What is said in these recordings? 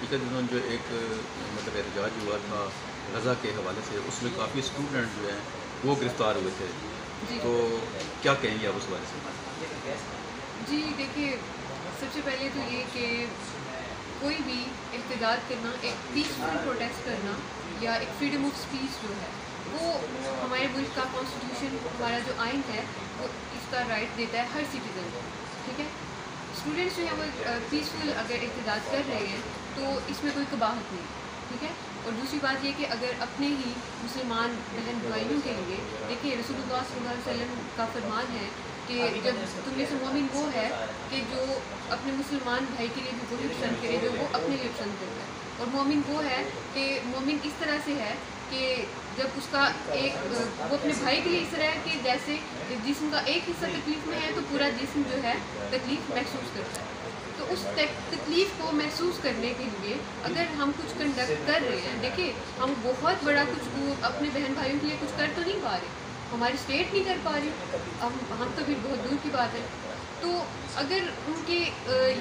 पिछले दिनों जो एक मतलब एहतजाज हुआ था रज़ा के हवाले से, उसमें काफ़ी स्टूडेंट जो हैं वो गिरफ़्तार हुए थे, जी तो क्या कहेंगे आप उस हवाले से? जी देखिए, सबसे पहले तो ये कि कोई भी एहतजाज करना, एक पीसफुल प्रोटेस्ट करना या एक फ्रीडम ऑफ स्पीच जो है वो हमारे मुल्क का कॉन्स्टिट्यूशन, हमारा जो आइन है वो इसका राइट देता है हर सिटीज़न को। ठीक है, स्टूडेंट्स जो है वो पीसफुल अगर एहतजाज कर रहे हैं तो इसमें कोई कबाहत नहीं। ठीक है, और दूसरी बात ये कि अगर अपने ही मुसलमान बहन भाइयों के लिए, देखिए रसूलुल्लाह सल्लल्लाहु अलैहि वसल्लम का फरमान है कि जब तुम में से मोमिन वो है कि जो अपने मुसलमान भाई के लिए भी वही पसंद करे जो वो अपने लिए पसंद करता है, और मोमिन वो है कि मोमिन इस तरह से है कि जब उसका एक वो अपने भाई के लिए इस तरह है कि जैसे जिस्म का एक हिस्सा तकलीफ़ में है तो पूरा जिस्म जो है तकलीफ़ महसूस करता है। तो उस तकलीफ़ को महसूस करने के लिए अगर हम कुछ कंडक्ट कर रहे हैं, देखिए हम बहुत बड़ा कुछ अपने बहन भाइयों के लिए कुछ कर तो नहीं पा रहे, हमारी स्टेट नहीं कर पा रही, हम तो फिर बहुत दूर की बात है। तो अगर उनके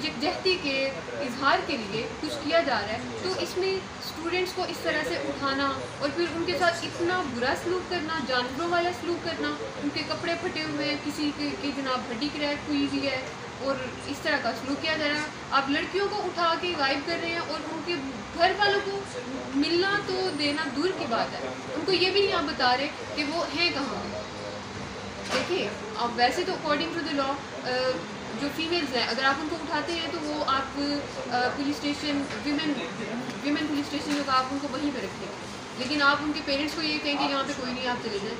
यकजहती के इजहार के लिए कुछ किया जा रहा है तो इसमें स्टूडेंट्स को इस तरह से उठाना और फिर उनके साथ इतना बुरा सलूक करना, जानवरों वाला सलूक करना, उनके कपड़े फटे हुए हैं, किसी की जनाब हड्डी क्रैक हुई हुई है और इस तरह का सलूक किया जा रहा है। आप लड़कियों को उठा के गायब कर रहे हैं और उनके घर वालों को मिलना तो देना दूर की बात है, उनको ये भी नहीं आप बता रहे कि वो हैं कहाँ। देखिए, अब वैसे तो अकॉर्डिंग टू द लॉ जो फीमेल्स हैं अगर आप उनको उठाते हैं तो वो आप police station, women police station जो आप उनको वहीं पर रखेंगे, लेकिन आप उनके पेरेंट्स को ये कहेंगे यहाँ पे कोई नहीं, आप चले जाएँ,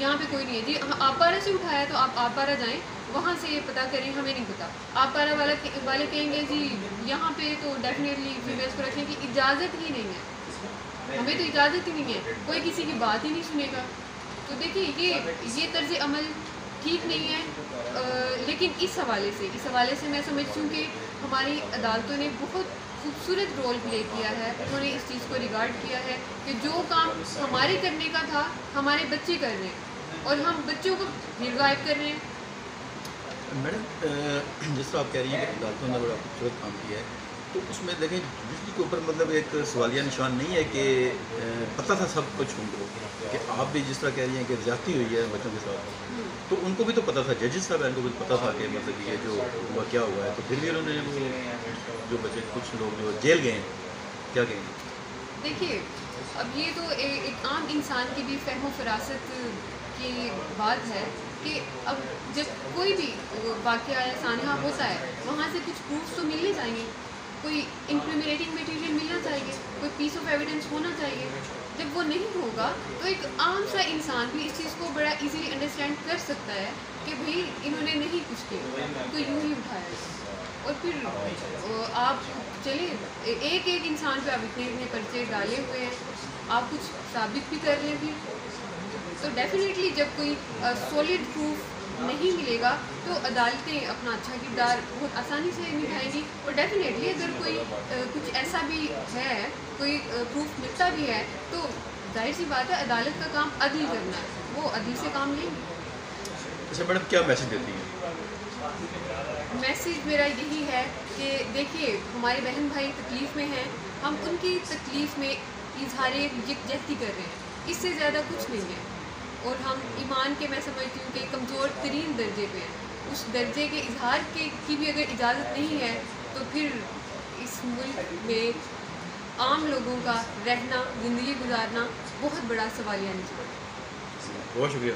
यहाँ पे कोई नहीं है जी। आप पारा से उठाया तो आप पारा जाएँ, वहाँ से पता करें, हमें नहीं पता। आप पारा वाले कहेंगे जी यहाँ पे तो डेफिनेटली फीमेल्स को रखने की इजाज़त ही नहीं है, हमें तो इजाज़त ही नहीं है, कोई किसी की बात ही नहीं सुनेगा। तो देखिए ये तर्ज़ अमल ठीक नहीं है। लेकिन इस हवाले से मैं समझती हूँ कि हमारी अदालतों ने बहुत खूबसूरत रोल प्ले किया है, उन्होंने इस चीज़ को रिगार्ड किया है कि जो काम हमारे करने का था हमारे बच्चे कर रहे हैं और हम बच्चों को फिर गायब कर रहे हैं। मैडम जिस तरह आप कह रही हैं कि अदालतों ने बड़ा खूबसूरत काम किया है, तो उसमें देखें बिजली के ऊपर मतलब एक सवालिया निशान नहीं है कि पता था सब कुछ उनको, कि आप भी जिस तरह कह रही हैं कि ज़्यादती हुई है बच्चों के साथ, तो उनको भी तो पता था, जजेस साहब इनको भी पता था कि मतलब ये जो हुआ क्या हुआ है, तो फिर भी उन्होंने वो जो बच्चे कुछ लोग जो जेल गए हैं, क्या कहेंगे? देखिए, अब ये तो एक आम इंसान की भी फहम फरासत की बात है कि अब जब कोई भी वाक़या या सानहा होता है वहाँ से कुछ प्रूफ तो मिलने चाहिए, कोई इंक्रिमिनेटिंग मटेरियल मिलना चाहिए, कोई पीस ऑफ एविडेंस होना चाहिए। जब वो नहीं होगा तो एक आम सा इंसान भी इस चीज़ को बड़ा इजीली अंडरस्टैंड कर सकता है कि भाई इन्होंने नहीं कुछ किया तो यूँ ही उठाया। और फिर आप चलिए एक इंसान पे आप इतने पर्चे डाले हुए हैं, आप कुछ साबित भी कर लें फिर तो डेफिनेटली जब कोई सॉलिड प्रूफ नहीं मिलेगा तो अदालतें अपना अच्छा किरदार बहुत आसानी से निभाएंगी। और डेफिनेटली अगर कोई कुछ ऐसा भी है, कोई प्रूफ मिलता भी है तो जाहिर सी बात है अदालत का काम अदल करना है, वो अदल से काम लेंगे। अच्छा मैडम, क्या मैसेज देती हैं? मैसेज मेरा यही है कि देखिए हमारे बहन भाई तकलीफ़ में हैं, हम उनकी तकलीफ़ में इजहार यकजहती कर रहे हैं, इससे ज़्यादा कुछ नहीं है। और हम ईमान के, मैं समझती हूँ कि कमज़ोर तरीन दर्जे पे हैं, उस दर्जे के इजहार की भी अगर इजाज़त नहीं है तो फिर इस मुल्क में आम लोगों का रहना, ज़िंदगी गुजारना बहुत बड़ा सवालिया निशान है। बहुत शुक्रिया।